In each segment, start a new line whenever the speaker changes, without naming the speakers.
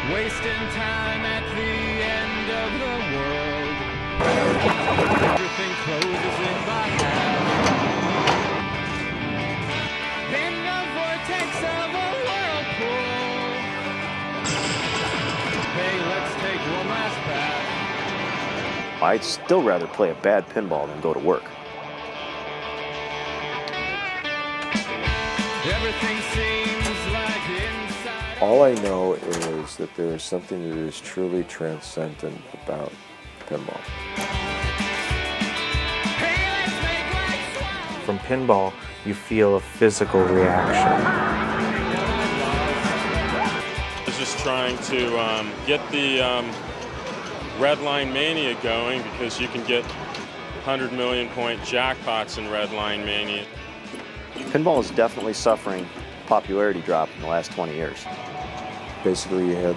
Wasting time at the end of the world. Everything closes in by half. In the vortex of a whirlpool. Hey, let's take one last bath.
I'd still rather play a bad pinball than go to work.
Everything seems like inside.
All I know is that there is something that is truly transcendent about pinball.
Hey, let's make life swell.
From pinball, you feel a physical reaction.
I was just trying to get the red line mania going, because you can get 100 million point jackpots in red line mania.
Pinball is definitely suffering popularity drop in the last 20 years.
Basically, you had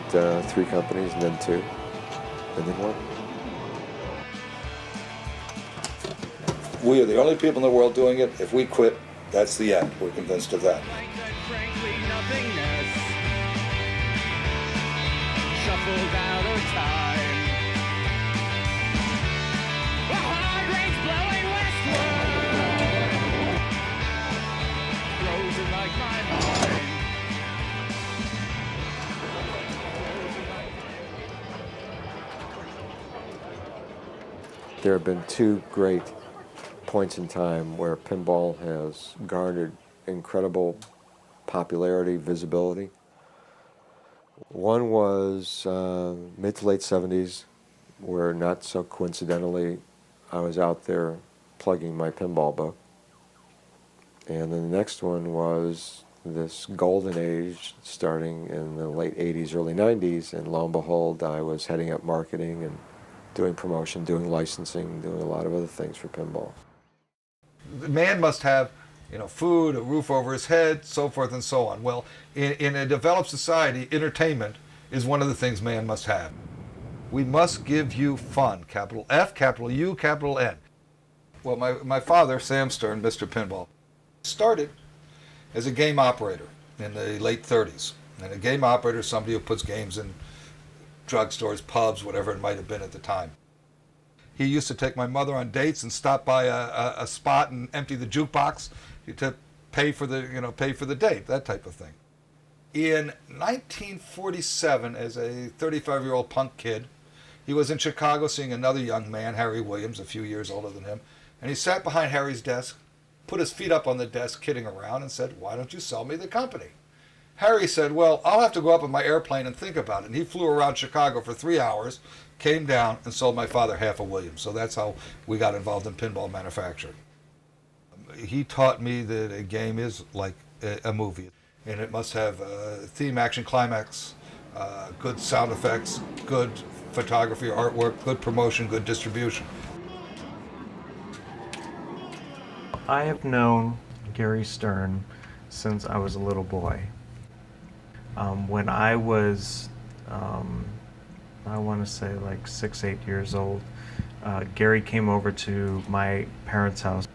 3 companies, and then 2, and then 1.
We are the only people in the world doing it. If we quit, that's the end. We're convinced of that.
Like that frankly nothingness. Shuffled out of time. A hard rain's blowing westward. Frozen like my mind.
There have been 2 great points in time where pinball has garnered incredible popularity, visibility. One was mid to late 70s, where not so coincidentally I was out there plugging my pinball book. And then the next one was this golden age starting in the late 80s, early 90s, and lo and behold, I was heading up marketing and doing promotion, doing licensing, doing a lot of other things for pinball.
The man must have, food, a roof over his head, so forth and so on. Well, in a developed society, entertainment is one of the things man must have. We must give you fun, capital F, capital U, capital N. Well, my father, Sam Stern, Mr. Pinball, started as a game operator in the late 30s. And a game operator is somebody who puts games in drugstores, pubs, whatever it might have been at the time. He used to take my mother on dates and stop by a spot and empty the jukebox to pay for the date, that type of thing. In 1947, as a 35-year-old punk kid, he was in Chicago seeing another young man, Harry Williams, a few years older than him, and he sat behind Harry's desk, put his feet up on the desk, kidding around, and said, "Why don't you sell me the company?" Harry said, "Well, I'll have to go up in my airplane and think about it." And he flew around Chicago for 3 hours, came down, and sold my father half a Williams. So that's how we got involved in pinball manufacturing. He taught me that a game is like a movie, and it must have theme, action, climax, good sound effects, good photography, artwork, good promotion, good distribution.
I have known Gary Stern since I was a little boy. When I was, I want to say like 6, 8 years old, Gary came over to my parents' house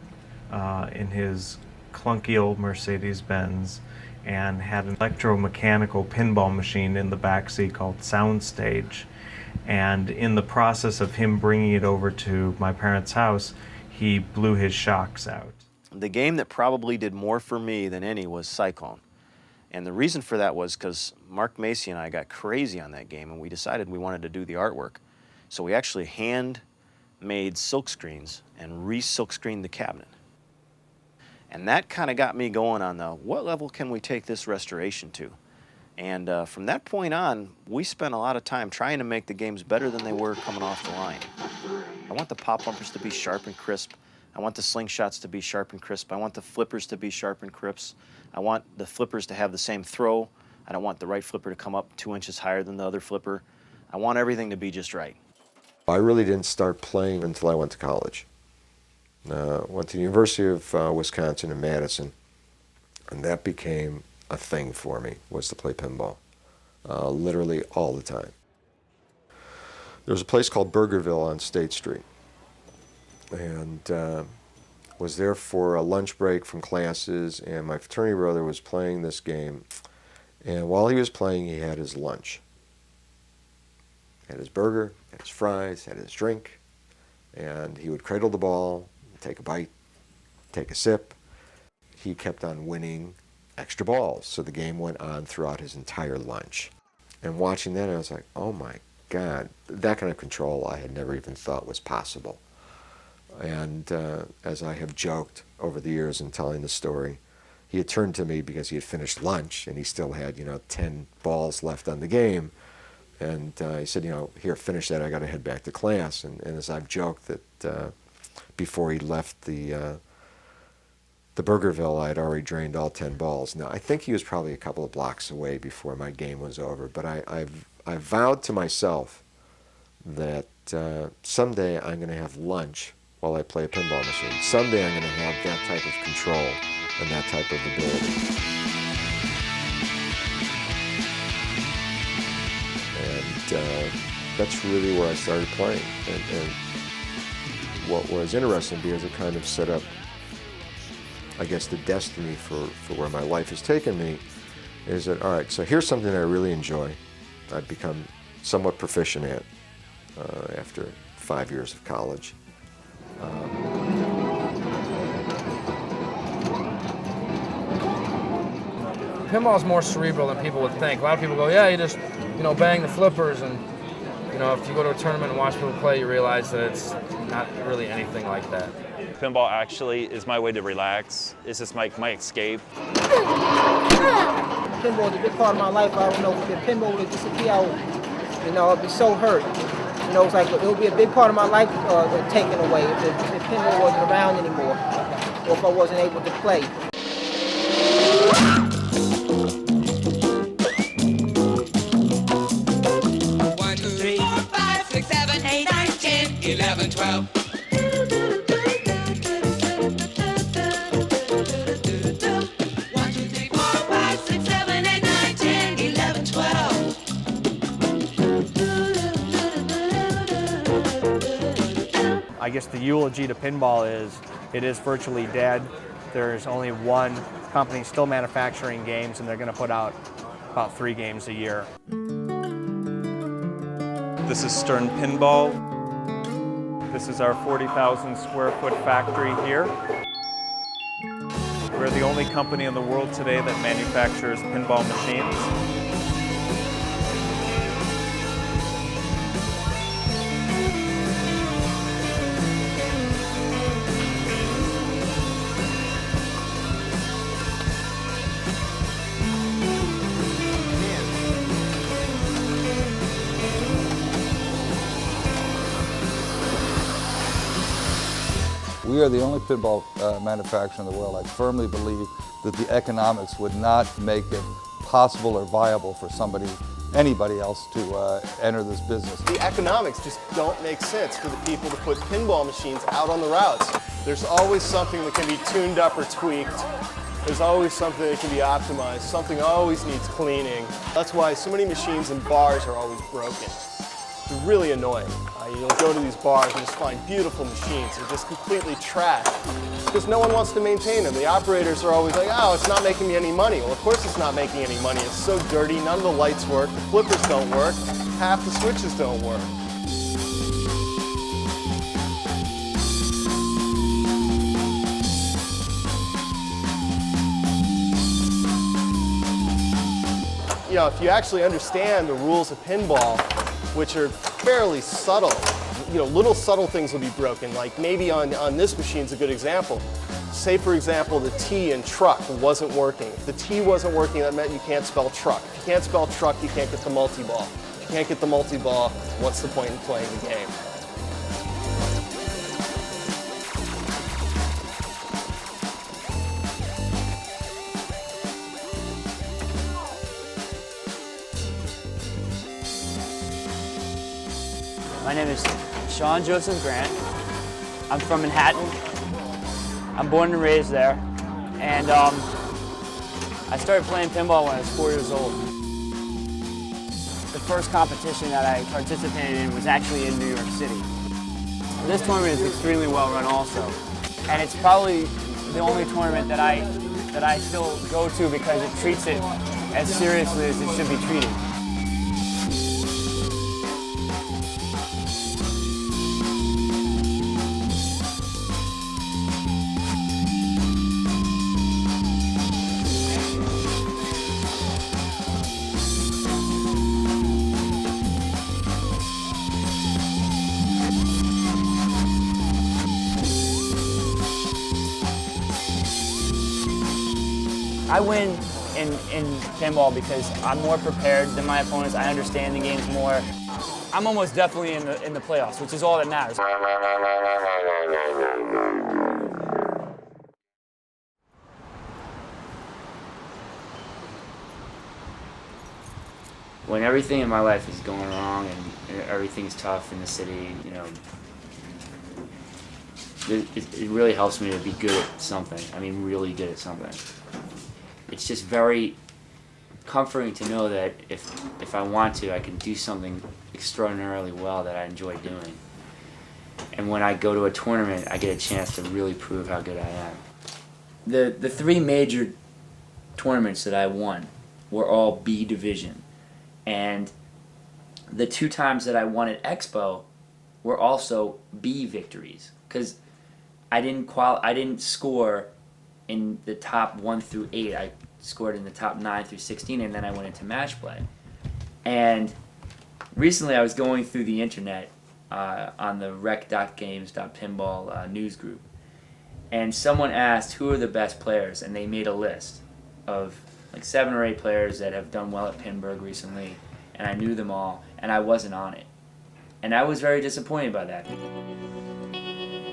in his clunky old Mercedes-Benz and had an electromechanical pinball machine in the back seat called Soundstage. And in the process of him bringing it over to my parents' house, he blew his shocks out.
The game that probably did more for me than any was Cyclone. And the reason for that was because Mark Macy and I got crazy on that game, and we decided we wanted to do the artwork. So we actually hand-made silk screens and re-silk screened the cabinet. And that kind of got me going on what level can we take this restoration to? And from that point on, we spent a lot of time trying to make the games better than they were coming off the line. I want the pop bumpers to be sharp and crisp. I want the slingshots to be sharp and crisp. I want the flippers to be sharp and crisp. I want the flippers to have the same throw. I don't want the right flipper to come up 2 inches higher than the other flipper. I want everything to be just right.
I really didn't start playing until I went to college. Went to the University of Wisconsin in Madison, and that became a thing for me, was to play pinball, literally all the time. There was a place called Burgerville on State Street, and was there for a lunch break from classes, and my fraternity brother was playing this game, and while he was playing, he had his lunch. had his burger, had his fries, had his drink, and he would cradle the ball, take a bite, take a sip. He kept on winning extra balls, so the game went on throughout his entire lunch. And watching that, I was like, oh my God, that kind of control I had never even thought was possible. And as I have joked over the years in telling the story, he had turned to me because he had finished lunch and he still had, 10 balls left on the game. And he said, here, finish that, I got to head back to class. And as I've joked that before he left the Burgerville, I had already drained all 10 balls. Now, I think he was probably a couple of blocks away before my game was over, but I vowed to myself that someday I'm going to have lunch while I play a pinball machine. Someday I'm going to have that type of control and that type of ability. And that's really where I started playing. And what was interesting, because it kind of set up, I guess, the destiny for where my life has taken me, is that, all right, so here's something I really enjoy. I've become somewhat proficient at after 5 years of college.
Pinball is more cerebral than people would think. A lot of people go, yeah, you just, bang the flippers, and, if you go to a tournament and watch people play, you realize that it's not really anything like that.
Pinball actually is my way to relax. It's just my escape.
Pinball is a big part of my life. I don't know if pinball would disappear, I'd be so hurt. It's like it would be a big part of my life taken away if pinball wasn't around anymore, or if I wasn't able to play.
1, 2, 3, 4, 5, 6, 7, 8, 9, 10, 11, 12. 1, 2, 3, 4, 5, 6, 7, 8, 9, 10, 11, 12.
I guess the eulogy to pinball is it is virtually dead. There's only one company still manufacturing games, and they're going to put out about 3 games a year.
This is Stern Pinball. This is our 40,000 square foot factory here. We're the only company in the world today that manufactures pinball machines.
We are the only pinball manufacturer in the world. I firmly believe that the economics would not make it possible or viable for anybody else to enter this business.
The economics just don't make sense for the people to put pinball machines out on the routes. There's always something that can be tuned up or tweaked. There's always something that can be optimized. Something always needs cleaning. That's why so many machines in bars are always broken. They're really annoying. You'll go to these bars and just find beautiful machines. They're just completely trashed because no one wants to maintain them. The operators are always like, oh, it's not making me any money. Well, of course it's not making any money. It's so dirty, none of the lights work, the flippers don't work, half the switches don't work. If you actually understand the rules of pinball, which are fairly subtle, little subtle things will be broken. Like maybe on this machine's a good example. Say, for example, the T in truck wasn't working. If the T wasn't working, that meant you can't spell truck. If you can't spell truck, you can't get the multi-ball. If you can't get the multi-ball, what's the point in playing the game?
My name is Sean Joseph Grant. I'm from Manhattan. I'm born and raised there. And I started playing pinball when I was 4 years old. The first competition that I participated in was actually in New York City. This tournament is extremely well run also. And it's probably the only tournament that I still go to because it treats it as seriously as it should be treated. I win in pinball because I'm more prepared than my opponents. I understand the games more. I'm almost definitely in the playoffs, which is all that matters. When everything in my life is going wrong and everything's tough in the city, you know, it really helps me to be good at something. I mean, really good at something. It's just very comforting to know that if I want to, I can do something extraordinarily well that I enjoy doing. And when I go to a tournament, I get a chance to really prove how good I am. The three major tournaments that I won were all B division. And the 2 times that I won at Expo were also B victories, because I didn't score in the top 1 through 8. I scored in the top 9 through 16, and then I went into match play. And recently I was going through the internet on the rec.games.pinball news group, and someone asked who are the best players, and they made a list of like 7 or 8 players that have done well at Pinburg recently, and I knew them all, and I wasn't on it. And I was very disappointed by that.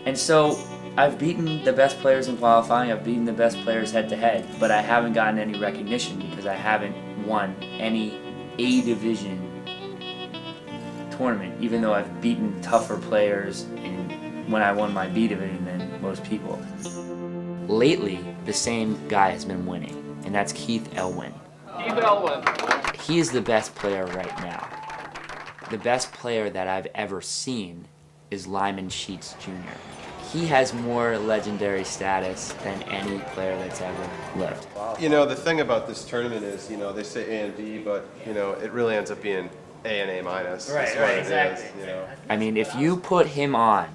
And so I've beaten the best players in qualifying, I've beaten the best players head to head, but I haven't gotten any recognition because I haven't won any A division tournament, even though I've beaten tougher players when I won my B division than most people. Lately, the same guy has been winning, and that's Keith Elwin.
Keith Elwin.
He is the best player right now. The best player that I've ever seen is Lyman Sheets Jr. He has more legendary status than any player that's ever lived.
You know, the thing about this tournament is, you know, they say A and B, but, you know, it really ends up being A and A minus.
Right, exactly.
You know?
I mean, if you put him on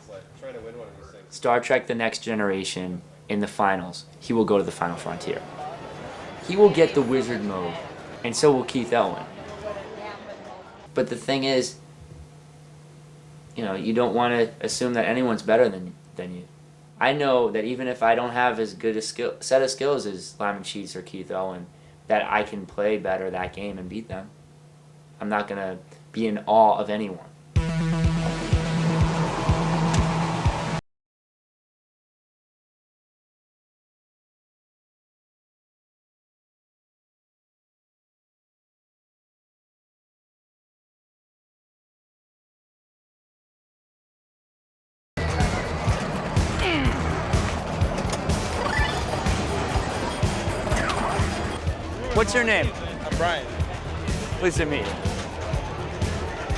Star Trek The Next Generation in the finals, he will go to the Final Frontier. He will get the wizard mode, and so will Keith Elwin. But the thing is, you know, you don't want to assume that anyone's better than you. I know that even if I don't have as good a set of skills as Lyman Sheets or Keith Elwin, that I can play better that game and beat them. I'm not going to be in awe of anyone. What's your name?
I'm Brian.
Pleased to meet you.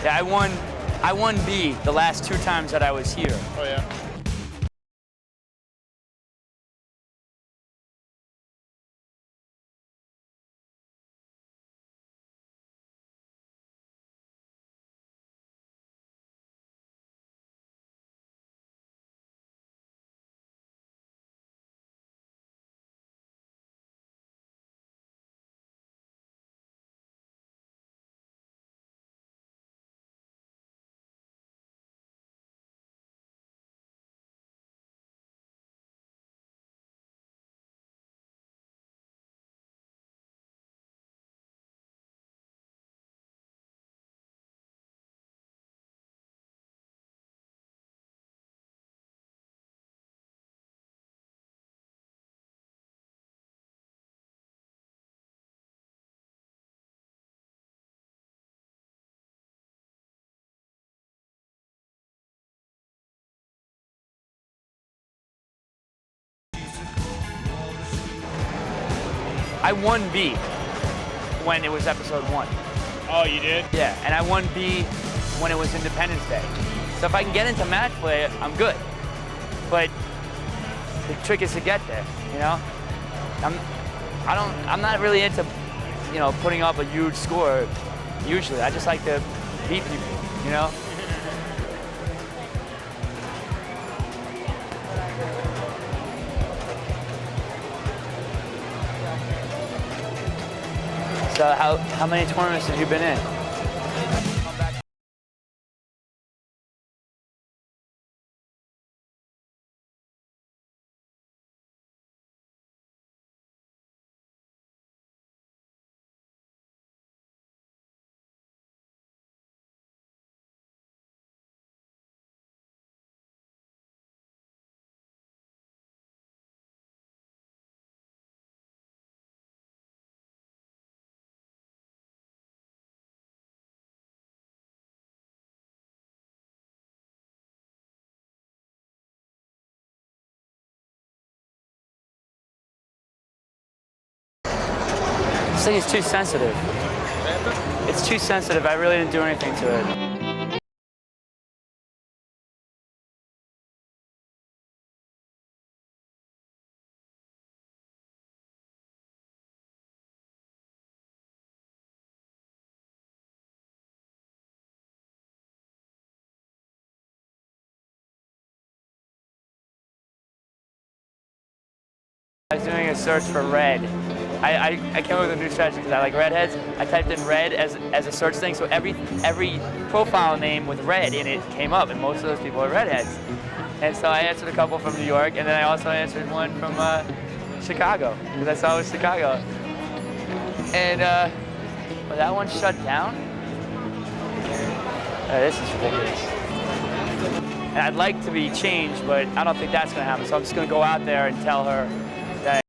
Yeah, I won B the last 2 times that I was here.
Oh yeah.
I won B when it was episode 1.
Oh, you did?
Yeah, and I won B when it was Independence Day. So if I can get into match play, I'm good. But the trick is to get there, you know? I'm not really into, you know, putting up a huge score usually. I just like to beat people, you know? So how many tournaments have you been in? This thing is too sensitive. It's too sensitive. I really didn't do anything to it. I was doing a search for red. I came up with a new strategy because I like redheads. I typed in red as a search thing, so every profile name with red in it came up, and most of those people are redheads. And so I answered a couple from New York, and then I also answered one from Chicago, because I saw it was Chicago. And well, that one shut down. This is ridiculous. And I'd like to be changed, but I don't think that's going to happen. So I'm just going to go out there and tell her that.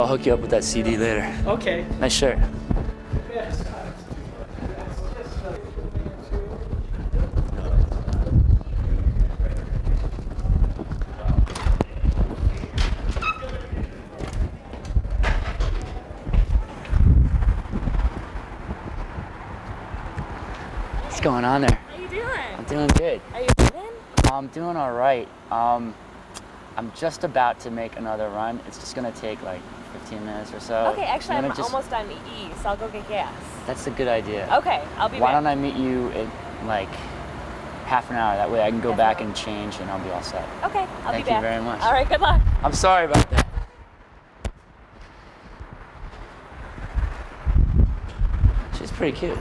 I'll hook you up with that CD later.
Okay.
Nice shirt.
Yes.
What's going on there?
How you doing?
I'm doing good.
Are you winning?
I'm doing all right. I'm just about to make another run. It's just gonna take like 15 minutes or so.
Okay, actually I'm
just,
almost done E, so I'll go get gas.
That's a good idea.
Okay, I'll be back.
Why don't I meet you in like half an hour? That way I can go back and change and I'll be all set.
Okay, I'll
Thank
be back.
you very much.
All right, good luck.
I'm sorry about that. She's pretty cute.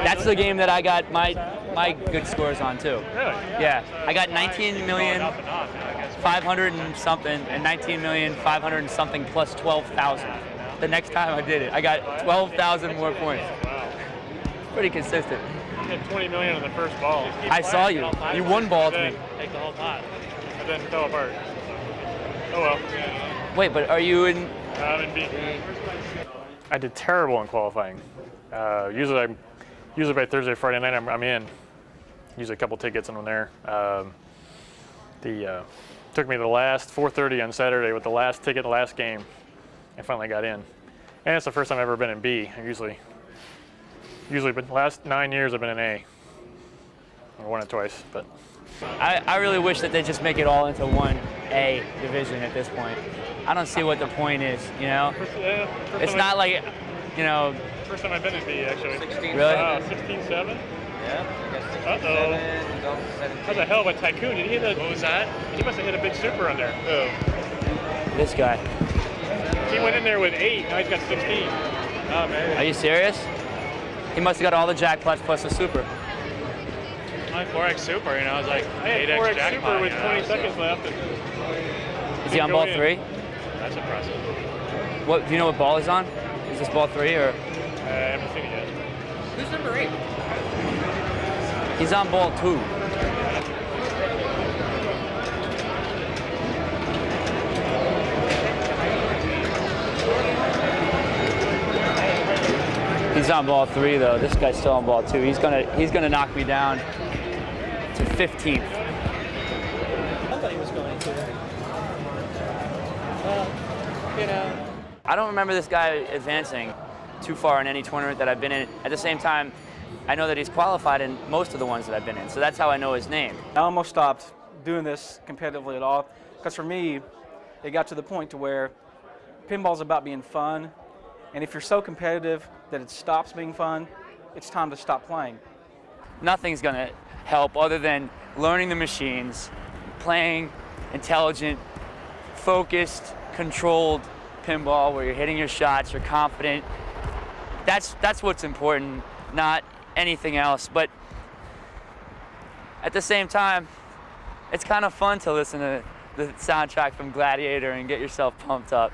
That's the game that I got my good scores on too.
Really?
Yeah, I got 19,500,000 and something, and 19,500,000 and something plus 12,000. The next time I did it, I got 12,000 more points.
Wow.
Pretty consistent.
You had 20 million on the first ball.
I saw you. You one balled me.
Take the whole pot. And then fell apart. Oh well.
Wait, but are you in?
I'm in B. I did terrible in qualifying. Usually by Thursday, Friday night, I'm in. Usually a couple tickets and I'm there. Took me the last 4:30 on Saturday with the last ticket, the last game. I finally got in. And it's the first time I've ever been in B. Usually, but the last 9 years I've been in A. I won it twice, but.
I really wish that they just make it all into one A division at this point. I don't see what the point is, you know? It's not like, you know.
First time I've been in B, actually.
16. Really?
16-7. Uh-oh. That's a hell of a tycoon. Did he hit what was that? He must have hit a big super on there. Oh.
This guy.
He went in there with 8, now he's got 16. Oh, man.
Are you serious? He must have got all the jackpots plus the super.
My 4X super, you know, I was like,
I had
8X
4X
jackpot,
super with
you know,
20
so-
seconds left. And
Is he on ball 3?
That's impressive.
What, do you know what ball he's on? Is this ball 3 or?
I haven't seen it yet.
Who's number 8?
He's on ball 2. He's on ball 3 though. This guy's still on ball 2. He's gonna knock me down to 15th.
Somebody was going to. You know.
I don't remember this guy advancing too far in any tournament that I've been in. At the same time, I know that he's qualified in most of the ones that I've been in, so that's how I know his name.
I almost stopped doing this competitively at all, because for me, it got to the point to where pinball's about being fun, and if you're so competitive that it stops being fun, it's time to stop playing.
Nothing's gonna help other than learning the machines, playing intelligent, focused, controlled pinball where you're hitting your shots, you're confident. That's what's important, not anything else. But at the same time, it's kind of fun to listen to the soundtrack from Gladiator and get yourself pumped up.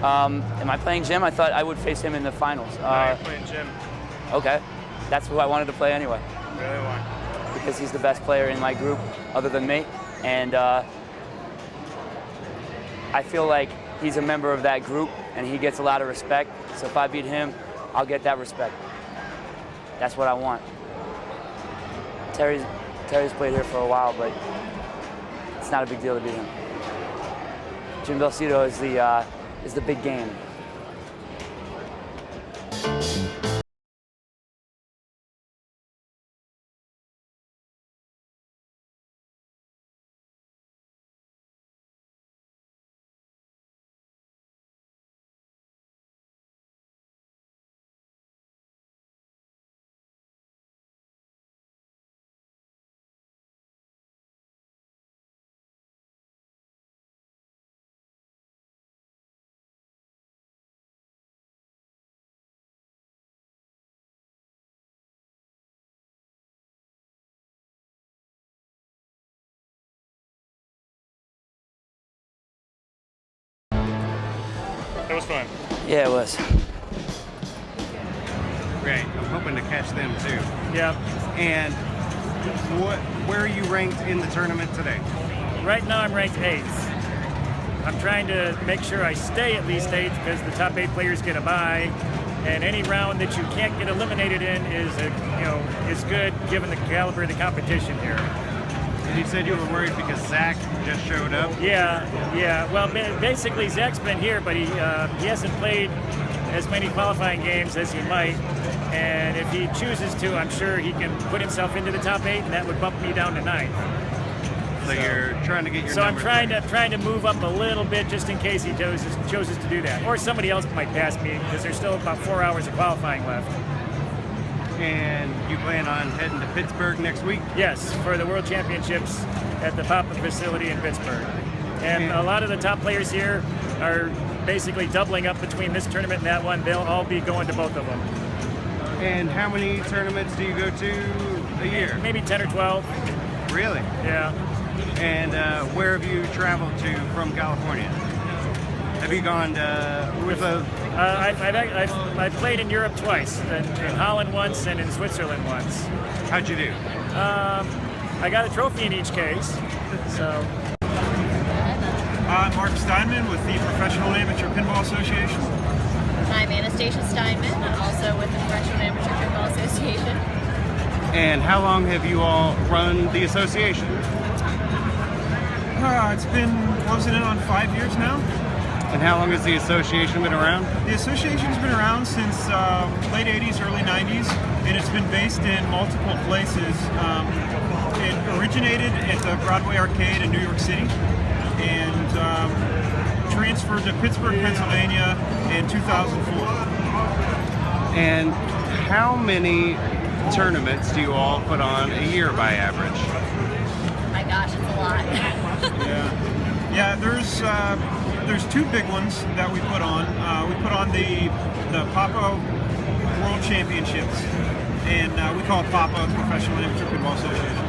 Am I playing Jim? I thought I would face him in the finals.
I'm playing Jim.
Okay, that's who I wanted to play anyway.
Really want.
Because he's the best player in my group other than me. And I feel like he's a member of that group and he gets a lot of respect. So if I beat him, I'll get that respect. That's what I want. Terry's played here for a while, but it's not a big deal to beat him. Jim Belcito is the big game.
It was fun.
Yeah, it was.
Great. I'm hoping to catch them too.
Yeah.
And where are you ranked in the tournament today?
Right now I'm ranked 8th. I'm trying to make sure I stay at least 8th because the top 8 players get a bye. and any round that you can't get eliminated in is good given the caliber of the competition here.
And you said you were worried because Zach just showed up?
Yeah. Well, basically Zach's been here, but he hasn't played as many qualifying games as he might. And if he chooses to, I'm sure he can put himself into the top 8, and that would bump me down to 9th.
So you're trying to get your
So I'm
numbers
trying to move up a little bit just in case he chooses to do that, or somebody else might pass me because there's still about 4 hours of qualifying left.
And you plan on heading to Pittsburgh next week?
Yes, for the World Championships at the Papa facility in Pittsburgh. And a lot of the top players here are basically doubling up between this tournament and that one. They'll all be going to both of them.
And how many tournaments do you go to a year?
Maybe 10 or 12.
Really?
Yeah.
And where have you traveled to from California? Have you gone with a...
I've played in Europe twice, in Holland once and in Switzerland once.
How'd you do?
I got a trophy in each case, so...
I'm Mark Steinman with the Professional Amateur Pinball Association.
I'm Anastasia Steinman, also with the Professional Amateur Pinball Association.
And how long have you all run the association?
It's been closing in on 5 years now.
And how long has the association been around?
The association's been around since late 80s, early 90s, and it's been based in multiple places. It originated at the Broadway Arcade in New York City and transferred to Pittsburgh, Pennsylvania in 2004.
And how many tournaments do you all put on a year by average?
My gosh, it's a lot.
Yeah. There's 2 big ones that we put on. We put on the Papa World Championships, and we call it Papa, Professional Amateur Pinball Association.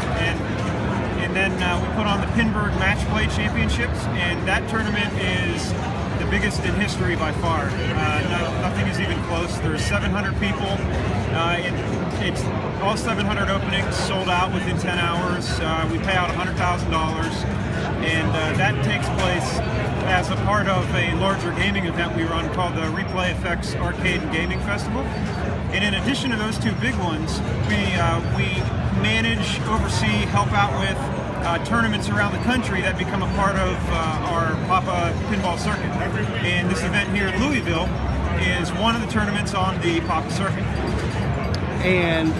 And then we put on the Pinburg Match Play Championships, and that tournament is the biggest in history by far. Nothing is even close. There's 700 people. It's all 700 openings sold out within 10 hours. We pay out $100,000, and that takes place as a part of a larger gaming event we run called the Replay Effects Arcade and Gaming Festival. And in addition to those 2 big ones, we manage, oversee, help out with tournaments around the country that become a part of our Papa Pinball Circuit. And this event here in Louisville is one of the tournaments on the Papa Circuit.
And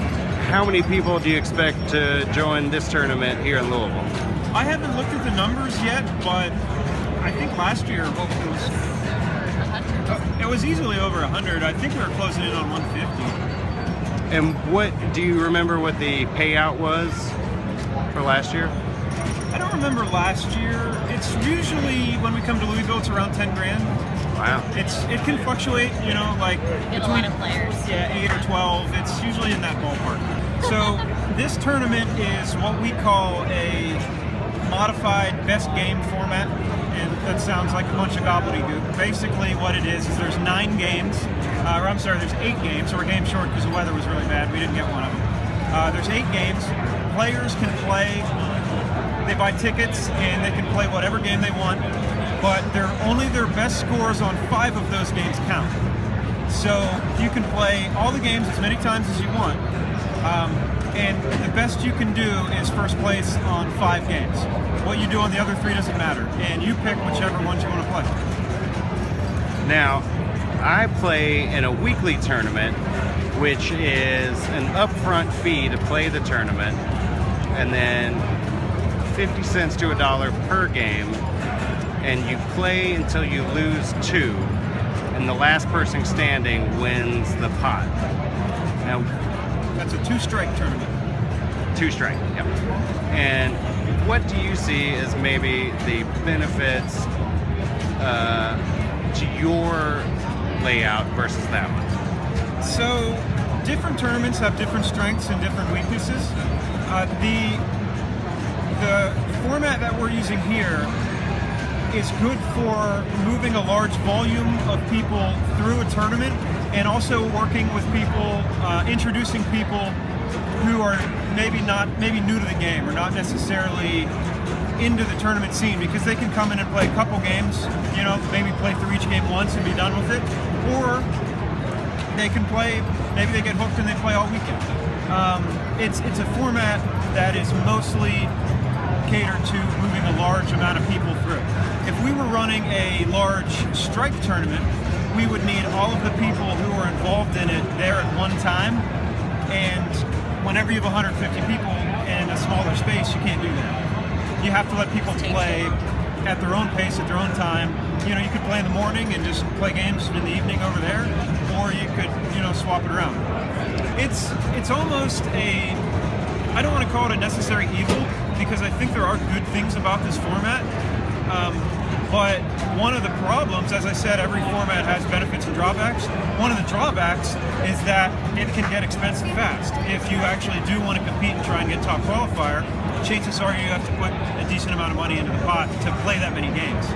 how many people do you expect to join this tournament here in Louisville?
I haven't looked at the numbers yet, but I think last year it was easily over 100. I think we were closing in on 150.
And what do you remember what the payout was for last year?
I don't remember last year. It's usually, when we come to Louisville, it's around 10 grand.
Wow.
It can fluctuate, like
Get a lot of players.
Yeah, 8 or 12. It's usually in that ballpark. So this tournament is what we call a modified best game format, and that sounds like a bunch of gobbledygook. Basically what it is there's 9 games, there's 8 games, so we're game short because the weather was really bad. We didn't get one of them. There's 8 games. Players can play, they buy tickets, and they can play whatever game they want, but only their best scores on 5 of those games count. So you can play all the games as many times as you want, and the best you can do is first place on 5 games. What you do on the other 3 doesn't matter, and you pick whichever ones you want to play.
Now, I play in a weekly tournament, which is an upfront fee to play the tournament, and then 50 cents to $1 per game, and you play until you lose 2, and the last person standing wins the pot. Now,
that's a 2-strike tournament.
2-strike, yep. And what do you see as maybe the benefits to your layout versus that one?
So different tournaments have different strengths and different weaknesses. The format that we're using here is good for moving a large volume of people through a tournament, and also working with people, introducing people who are maybe new to the game or not necessarily into the tournament scene, because they can come in and play a couple games, maybe play through each game once and be done with it, or they can play. Maybe they get hooked and they play all weekend. It's a format that is mostly catered to moving a large amount of people through. If we were running a large strike tournament, we would need all of the people who are involved in it there at one time, and whenever you have 150 people in a smaller space, you can't do that. You have to let people play at their own pace, at their own time. You know, you could play in the morning and just play games in the evening over there, or you could, you know, swap it around. It's almost a, I don't want to call it a necessary evil, because I think there are good things about this format. But one of the problems, as I said, every format has benefits and drawbacks. One of the drawbacks is that it can get expensive fast. If you actually do want to compete and try and get top qualifier, chances are you have to put a decent amount of money into the pot to play that many games.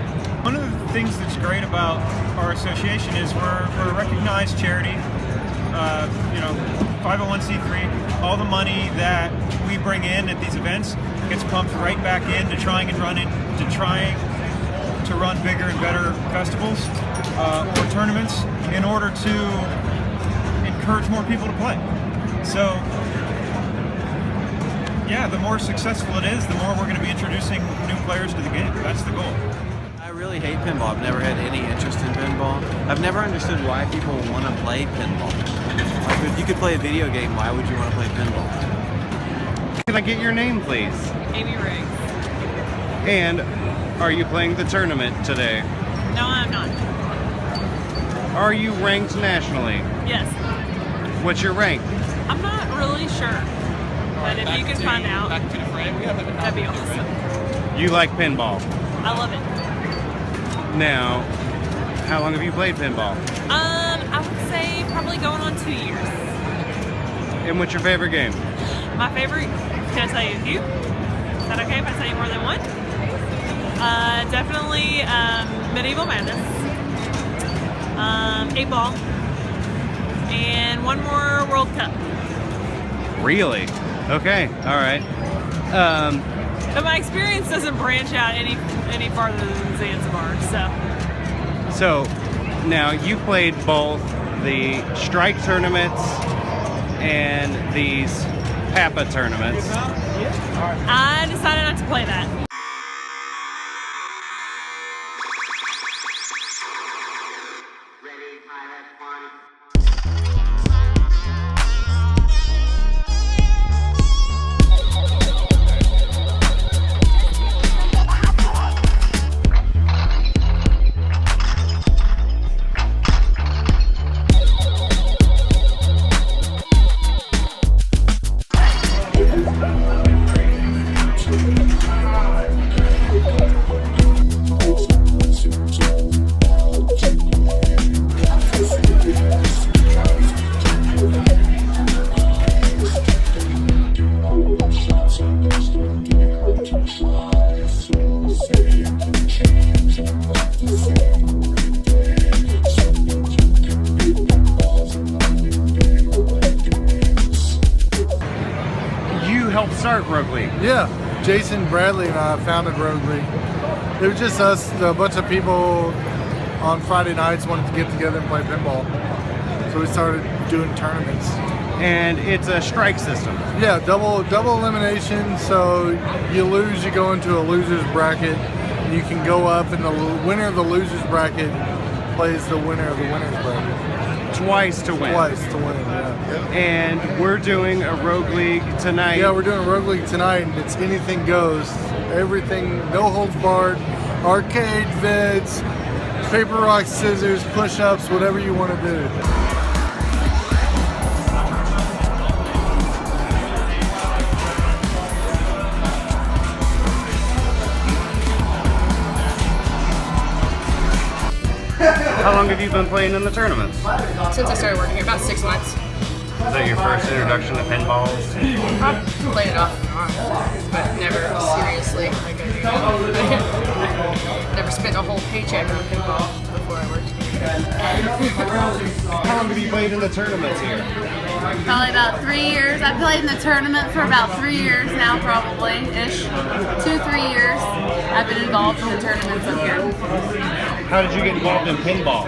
One of the things that's great about our association is we're a recognized charity, 501c3. All the money that we bring in at these events gets pumped right back in to trying to run bigger and better festivals or tournaments in order to encourage more people to play. So, yeah, the more successful it is, the more we're going to be introducing new players to the game. That's the goal.
I really hate pinball. I've never had any interest in pinball. I've never understood why people want to play pinball. Like, if you could play a video game, why would you want to play pinball?
Can I get your name, please?
Amy Riggs.
And are you playing the tournament today?
No, I'm not.
Are you ranked nationally?
Yes.
What's your rank?
I'm not really sure. But if you can find out, that'd be awesome.
You like pinball?
I love it.
Now, how long have you played pinball?
I would say probably going on 2 years.
And what's your favorite game?
My favorite, can I tell you a few? Is that okay if I tell you more than one? Definitely Medieval Madness, 8-Ball, and one more World Cup.
Really? Okay, all right.
But my experience doesn't branch out any farther than Zanzibar,
So, now you played both the strike tournaments and these Papa tournaments.
I decided not to play that.
Helped start Rogue League.
Yeah, Jason Bradley and I founded Rogue League. It was just us, a bunch of people on Friday nights wanted to get together and play pinball. So we started doing tournaments.
And it's a strike system.
Yeah, double elimination. So you lose, you go into a loser's bracket. And you can go up, and the winner of the loser's bracket plays the winner of the winner's bracket.
Twice to win.
Twice to win, yeah.
And we're doing a Rogue League tonight.
Yeah, we're doing a Rogue League tonight, and it's anything goes. Everything, no holds barred, arcade vids, paper, rock, scissors, push-ups, whatever you want to do.
How long have you been playing in the tournaments?
Since I started working here, about 6 months.
Is that your first introduction to pinballs?
I've played it off and on, but never seriously. Like I never spent a whole paycheck on pinball before I worked here.
How long have you played in the tournaments here?
Probably about 3 years. I've played in the tournament for about 3 years now, probably ish. 2-3 years. I've been involved in the tournaments up here.
How did you get involved in pinball?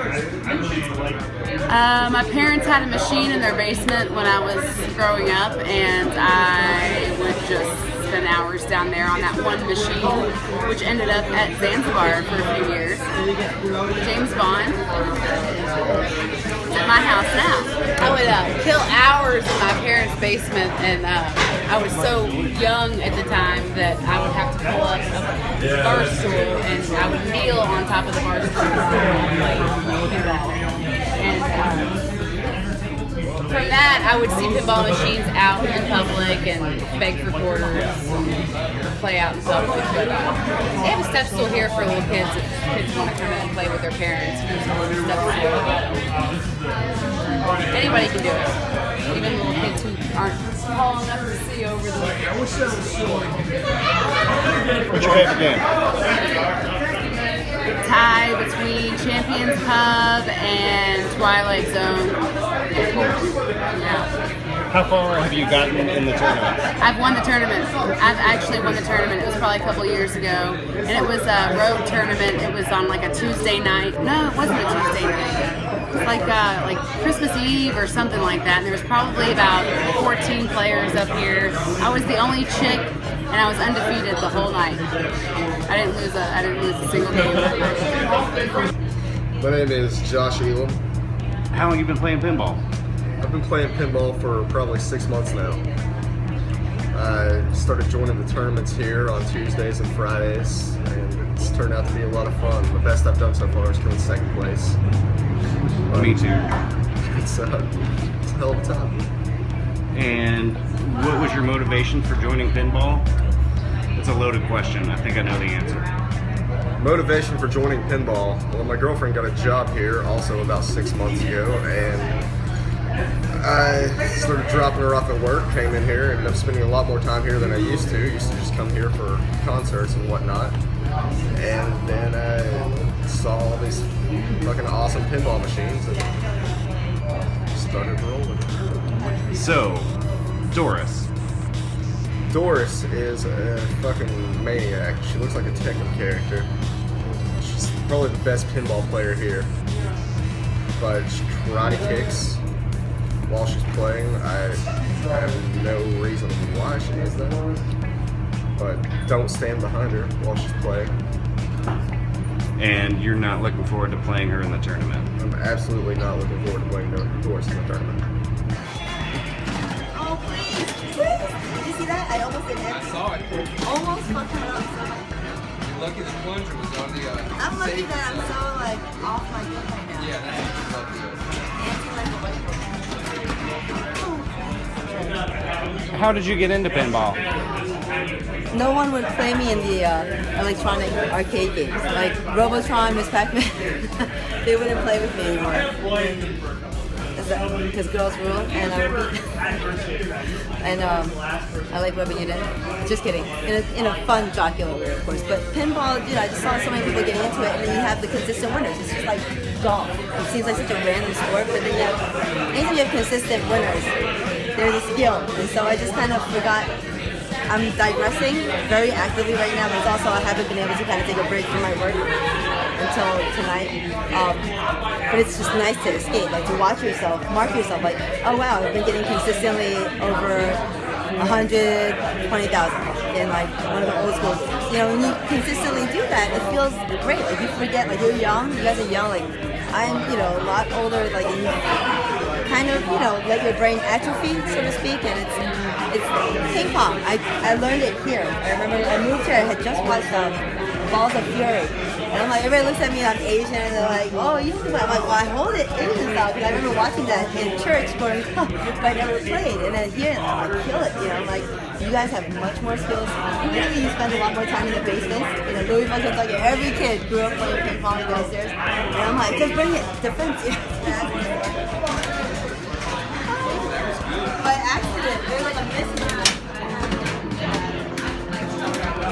My parents had a machine in their basement when I was growing up, and I would just spend hours down there on that one machine, which ended up at Zanzibar for a few years. James Bond. It's at my house now. I would kill hours in my parents' basement, and I was so young at the time that I would have to pull up a bar stool, and I would kneel on top of the bar stool and play pinball. And from that, I would see pinball machines out in public and beg for quarters and play out in public. But they have a step stool here for little kids if kids want to come in and play with their parents. There's a little step stool. Anybody can do it. Even little kids who aren't tall enough to see over the...
What's your favorite game?
Tie between Champions Pub and Twilight Zone. Yeah.
How far have you gotten in the tournament?
I've won the tournament. I've actually won the tournament. It was probably a couple years ago. And it was a road tournament. It was on like a Tuesday night. No, it wasn't a Tuesday night. It was like Christmas Eve or something like that. And there was probably about 14 players up here. I was the only chick, and I was undefeated the whole night. I didn't lose a single game that night.
My name is Josh Elam.
How long have you been playing pinball?
I've been playing pinball for probably 6 months now. I started joining the tournaments here on Tuesdays and Fridays, and it's turned out to be a lot of fun. The best I've done so far is coming second place.
Me too.
It's a hell of a time.
And what was your motivation for joining pinball? It's a loaded question. I think I know the answer.
Motivation for joining pinball? Well, my girlfriend got a job here also about 6 months ago, and I started dropping her off at work, came in here, and ended up spending a lot more time here than I used to. Used to just come here for concerts and whatnot. And then I saw all these fucking awesome pinball machines and started rolling.
So, Doris.
Doris is a fucking maniac. She looks like a Tekken character. She's probably the best pinball player here. But she karate kicks while she's playing. I have no reason why she does that. But don't stand behind her while she's playing.
And you're not looking forward to playing her in the tournament?
I'm absolutely not looking forward to playing Doris in the tournament.
Oh, please. Did you see that? I almost did it.
I saw it.
Almost fucked it up.
You're lucky the plunger was on the
I'm lucky that I'm so like off my game right now.
Yeah, that's lucky.
How did you get into pinball?
No one would play me in the electronic arcade games. Like Robotron, Miss Pac-Man. They wouldn't play with me anymore. Because girls rule, and I would beat. And I like rubbing it in. Just kidding. In a fun, jocular way, of course. But pinball, dude, I just saw so many people getting into it, and then you have the consistent winners. It's just like golf. It seems like such a random sport, but then anytime you have consistent winners, there's a skill. And so I just kind of forgot. I'm digressing very actively right now, but it's also I haven't been able to kind of take a break from my work until tonight. But it's just nice to escape, like to watch yourself, mark yourself, like, oh wow, I've been getting consistently over 120,000 in like one of the old school games. You know, when you consistently do that, it feels great. Like you forget, like you're young, you guys are young, like I'm, a lot older, like you kind of, let your brain atrophy, so to speak, and it's ping pong. I learned it here. I remember I moved here, I had just watched Balls of Fury. And I'm like, everybody looks at me, I'm Asian, and they're like, oh, you can play. I'm like, well, I hold it Asian style, because I remember watching that in church growing up, but I never played. And then here, I'm like, kill it, I'm like, you guys have much more skills. Really, you spend a lot more time in the basement. Louisville, Kentucky, every kid grew up playing ping pong downstairs. And I'm like, just bring it, defense, By accident, they're like a mismatch.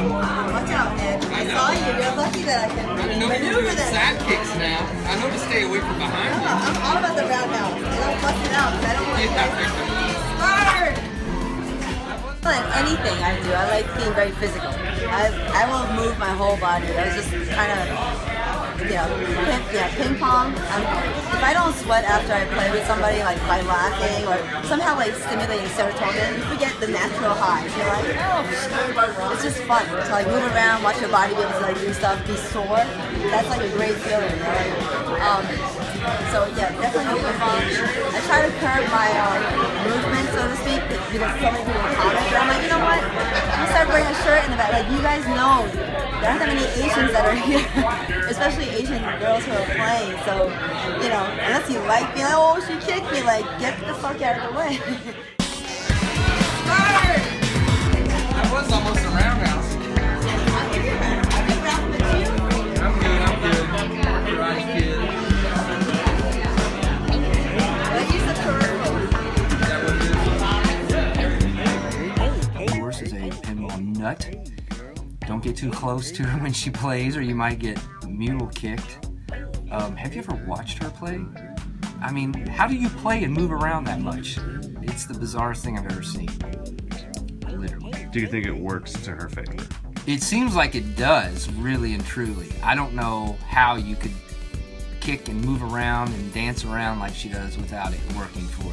Watch out, man. I saw you. You're lucky that I can maneuver that.
Side kicks now. I know to stay away from behind you.
I'm all about the roundhouse. And I'm busting out because I don't want to get smarter. In anything I do, I like being very physical. I will move my whole body. I was just trying to ping pong. If I don't sweat after I play with somebody, like by laughing or somehow like stimulating serotonin, you forget the natural highs. You're like, oh, it's just fun to like move around, watch your body be able to like do stuff, be sore. That's like a great feeling, right? So yeah, definitely ping pong. I try to curb my movement, so to speak, because so many people comment. But I'm like, you know what? I'm gonna start wearing a shirt in the back. Like you guys know, there aren't that many Asians that are here, especially Asian girls who are playing. So, you know, unless you like me, like, oh, she kicked me, like, get the fuck out of the way.
That was almost a roundhouse. I'm good. Karate Kid.
Horse is a pinball nut. Don't get too close to her when she plays or you might get mule kicked. Have you ever watched her play? I mean, how do you play and move around that much? It's the bizarrest thing I've ever seen. Literally.
Do you think it works to her favor?
It seems like it does, really and truly. I don't know how you could kick and move around and dance around like she does without it working for you.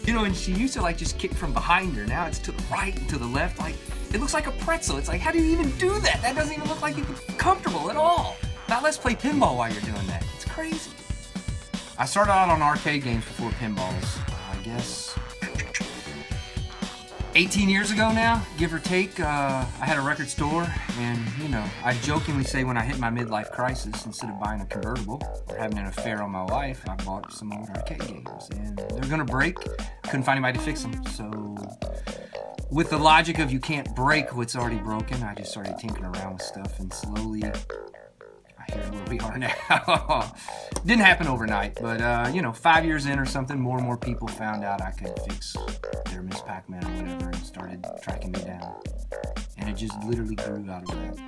You know, and she used to like just kick from behind her. Now it's to the right and to the left. Like, it looks like a pretzel. It's like, how do you even do that? That doesn't even look like you can be comfortable at all. Now let's play pinball while you're doing that. It's crazy. I started out on arcade games before pinballs, I guess 18 years ago now, give or take. I had a record store, and you know, I jokingly say when I hit my midlife crisis, instead of buying a convertible or having an affair on my wife, I bought some old arcade games, and they're gonna break. Couldn't find anybody to fix them, so with the logic of you can't break what's already broken, I just started tinkering around with stuff, and slowly here's where we are now. Didn't happen overnight, but you know, 5 years in or something, more and more people found out I could fix their Miss Pac-Man or whatever and started tracking me down. And it just literally grew out of that.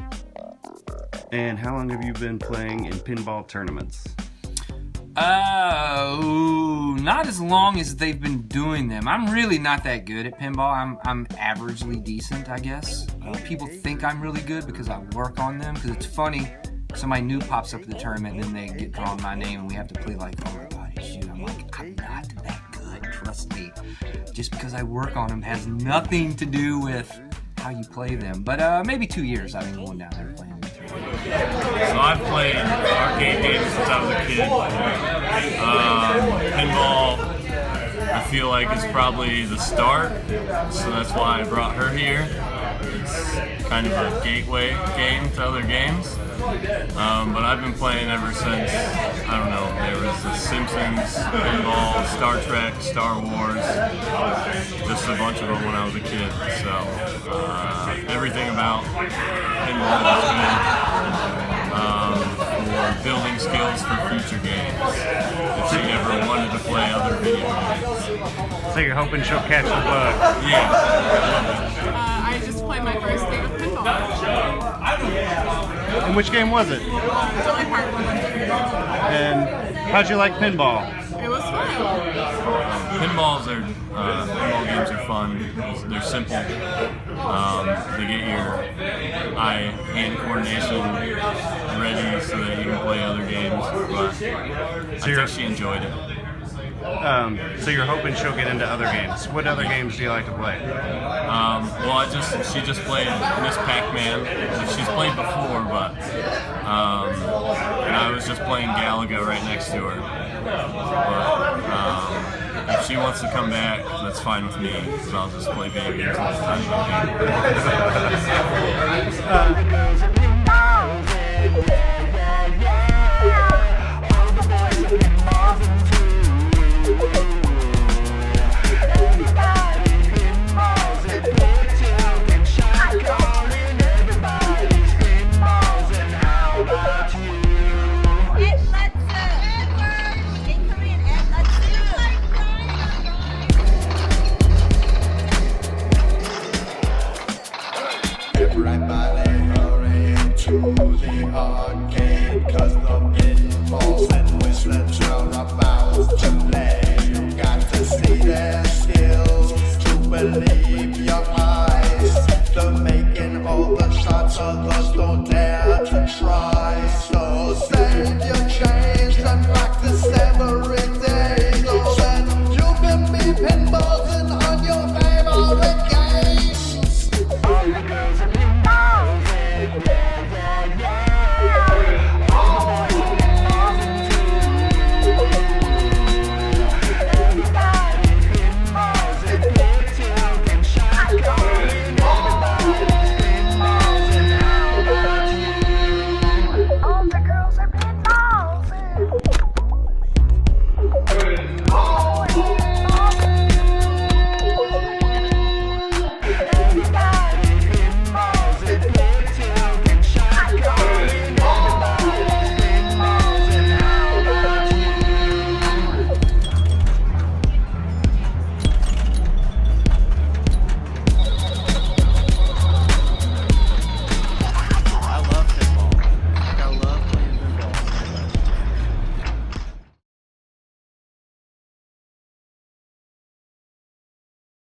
And how long have you been playing in pinball tournaments?
Not as long as they've been doing them. I'm really not that good at pinball. I'm averagely decent, I guess. People think I'm really good because I work on them, because it's funny. Somebody new pops up at the tournament and then they get drawn my name and we have to play like, oh my god, shoot. I'm like, I'm not that good, trust me. Just because I work on them has nothing to do with how you play them. But maybe 2 years I've been going down there playing with her.
So I've played arcade games since I was a kid. Pinball, I feel like, is probably the start, so that's why I brought her here. It's kind of a gateway game to other games. But I've been playing ever since, I don't know, there was The Simpsons, Pinball, Star Trek, Star Wars, just a bunch of them when I was a kid. So everything about pinball is good for building skills for future games, if she ever wanted to play other video games.
So you're hoping she'll catch the bug?
I just played my first game of pinball.
And which game was it?
It's only part one.
And how'd you like pinball?
It was fun.
Pinball games are fun. They're simple. They get your eye-hand coordination ready so that you can play other games. But I think she enjoyed it.
So you're hoping she'll get into other games. What other games do you like to play?
Well, she just played Miss Pac-Man, which she's played before, but and I was just playing Galaga right next to her. But if she wants to come back, that's fine with me, because I'll just play video games all the time.
Everybody hurry into the arcade, 'cause the pinballs and whistlers are about to play. You got to see their skills to believe your eyes. They're making all the shots, others don't dare to try. in your